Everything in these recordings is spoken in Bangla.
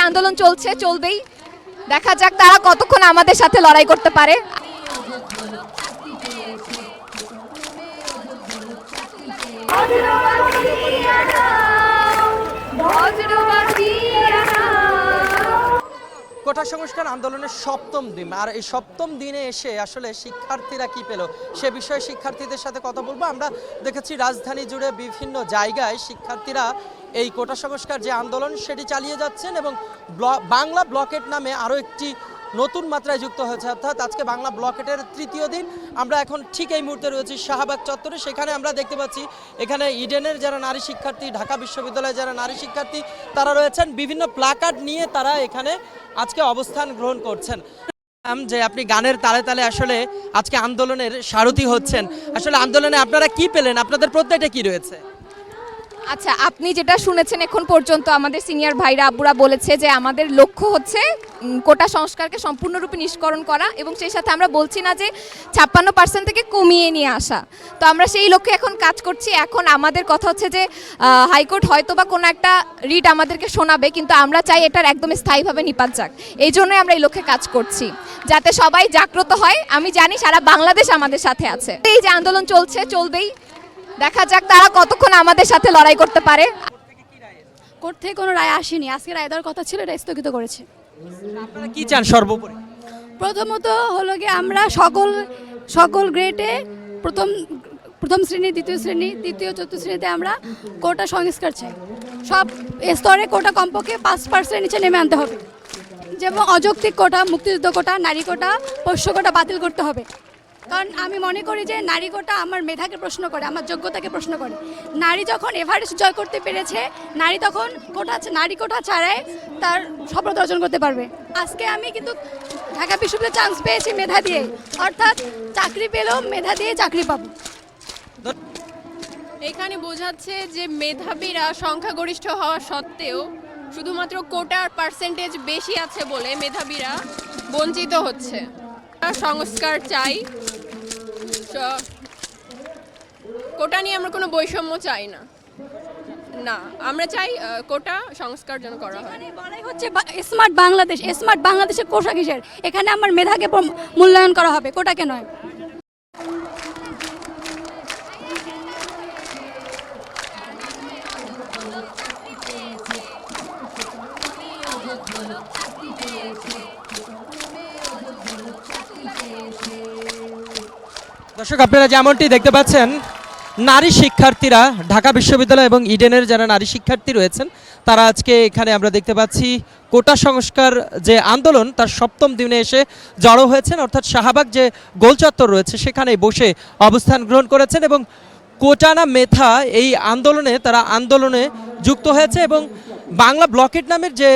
আন্দোলন চলছে, চলবেই। দেখা যাক তারা কতক্ষণ আমাদের সাথে লড়াই করতে পারে। কোটা সংস্কার আন্দোলনের সপ্তম দিন, আর এই সপ্তম দিনে এসে আসলে শিক্ষার্থীরা কি পেল সে বিষয়ে শিক্ষার্থীদের সাথে কথা বলবো। আমরা দেখেছি রাজধানী জুড়ে বিভিন্ন জায়গায় শিক্ষার্থীরা এই কোটা সংস্কার যে আন্দোলন সেটি চালিয়ে যাচ্ছেন এবং বাংলা ব্লকেট নামে আরও একটি নতুন মাত্রায় যুক্ত হয়েছে, অর্থাৎ আজকে বাংলা ব্লকেটের তৃতীয় দিন। আমরা এখন ঠিক এই মুহূর্তে রয়েছি শাহবাগ চত্বরে। সেখানে আমরা দেখতে পাচ্ছি এখানে ইডেনের যারা নারী শিক্ষার্থী, ঢাকা বিশ্ববিদ্যালয়ের যারা নারী শিক্ষার্থী তারা রয়েছেন, বিভিন্ন প্ল্যাকার্ড নিয়ে তারা এখানে আজকে অবস্থান গ্রহণ করছেন। যে আপনি গানের তালে তালে আসলে আজকে আন্দোলনের সারথি হচ্ছেন, আসলে আন্দোলনে আপনারা কি পেলেন, আপনাদের প্রত্যয়টা কি রয়েছে? আচ্ছা, আপনি যেটা শুনেছেন এখন পর্যন্ত আমাদের সিনিয়র ভাইরা আব্বুরা বলেছে যে আমাদের লক্ষ্য হচ্ছে কোটা সংস্কারকে সম্পূর্ণরূপে নিষ্করণ করা, এবং সেই সাথে আমরা বলছি না যে 56% থেকে কমিয়ে নিয়ে আসা। তো আমরা সেই লক্ষ্যে এখন কাজ করছি। এখন আমাদের কথা হচ্ছে যে হাইকোর্ট হয়তো বা কোনো একটা রিট আমাদেরকে শোনাবে, কিন্তু আমরা চাই এটার একদম স্থায়ীভাবে নিপাত যাক। এই জন্যই আমরা এই লক্ষ্যে কাজ করছি, যাতে সবাই জাগ্রত হয়। আমি জানি সারা বাংলাদেশ আমাদের সাথে আছে। এই যে আন্দোলন চলছে, চলবেই। দেখা যাক তারা কতক্ষণ আমাদের সাথে লড়াই করতে পারে। কোর্ট থেকে কোনো রায় আসেনি, আজকে রায় দেওয়ার কথা ছিল, এটা স্থগিত করেছে। আপনারা কি চান সর্বোপরি? প্রথমত হলো গিয়ে আমরা সকল গ্রেডে প্রথম শ্রেণী, দ্বিতীয় শ্রেণী, তৃতীয়, চতুর্থ শ্রেণীতে আমরা কোটা সংস্কার চাই। সব স্তরে কোটা কমপক্ষে 5% নিচে নেমে আনতে হবে। যেমন অযৌক্তিক কোটা, মুক্তিযুদ্ধ কোটা, নারী কোটা, পোষ্য কোটা বাতিল করতে হবে। কারণ আমি মনে করি যে নারী কোটা আমার মেধাকে প্রশ্ন করে, আমার যোগ্যতাকে প্রশ্ন করে। নারী যখন এভারেস্ট জয় করতে পেরেছে, নারী তখন নারী কোটা ছাড়াই তার সফলতা অর্জন করতে পারবে। আজকে আমি কিন্তু ঢাকা বিশ্ববিদ্যালয়ে চান্স পেয়েছি মেধা দিয়ে, অর্থাৎ চাকরি পেলেও মেধা দিয়ে চাকরি পাবো। এখানে বোঝাচ্ছে যে মেধাবীরা সংখ্যাগরিষ্ঠ হওয়া সত্ত্বেও শুধুমাত্র কোটার পার্সেন্টেজ বেশি আছে বলে মেধাবীরা বঞ্চিত হচ্ছে। সংস্কার চাই, কোটা নিয়ে আমরা কোনো বৈষম্য চাই না, আমরা চাই কোটা সংস্কার যেন করা হয়। বলাই হচ্ছে স্মার্ট বাংলাদেশ। স্মার্ট বাংলাদেশের কোটা কিসের? এখানে আমার মেধাকে মূল্যায়ন করা হবে, কোটাকে নয়। দর্শক, আপনারা যেমনটি দেখতে পাচ্ছেন, নারী শিক্ষার্থীরা ঢাকা বিশ্ববিদ্যালয় এবং ইডেনের যারা নারী শিক্ষার্থী রয়েছেন তারা আজকে এখানে আমরা দেখতে পাচ্ছি কোটা সংস্কার যে আন্দোলন তার সপ্তম দিনে এসে জড়ো হয়েছেন, অর্থাৎ শাহবাগ যে গোলচত্বর রয়েছে সেখানে বসে অবস্থান গ্রহণ করেছেন এবং কোটা না মেধা এই আন্দোলনে তারা আন্দোলনে যুক্ত হয়েছে এবং বাংলা ব্লকেট নামের যে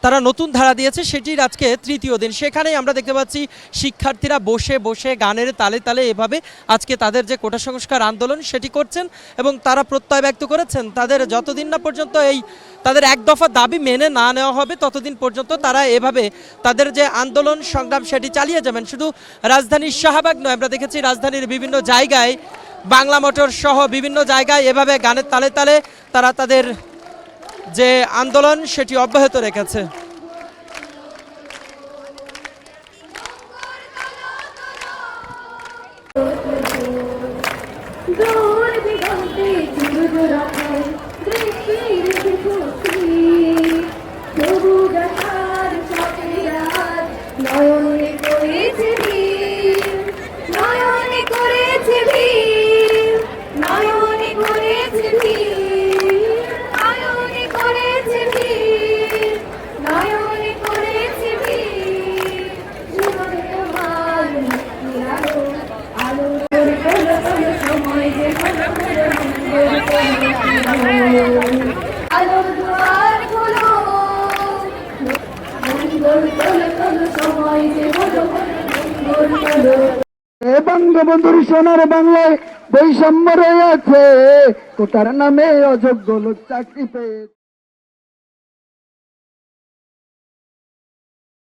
তারা নতুন ধারা দিয়েছে সেটির আজকে তৃতীয় দিন। সেখানেই আমরা দেখতে পাচ্ছি শিক্ষার্থীরা বসে বসে গানের তালে তালে এভাবে আজকে তাদের যে কোটা সংস্কার আন্দোলন সেটি করছেন এবং তারা প্রত্যয় ব্যক্ত করেছেন তাদের যতদিন না পর্যন্ত এই তাদের এক দফা দাবি মেনে না নেওয়া হবে ততদিন পর্যন্ত তারা এভাবে তাদের যে আন্দোলন সংগ্রাম সেটি চালিয়ে যাবেন। শুধু রাজধানীর শাহবাগ নয়, আমরা দেখেছি রাজধানীর বিভিন্ন জায়গায়, বাংলা মোটর সহ বিভিন্ন জায়গায় এভাবে গানের তালে তালে তারা তাদের যে আন্দোলন সেটি অব্যাহত রেখেছে। বঙ্গবন্ধুর সোনার বাংলায় বৈষম্য রয়েছে, কোটার নামে অযোগ্য লোক চাকরি পেয়ে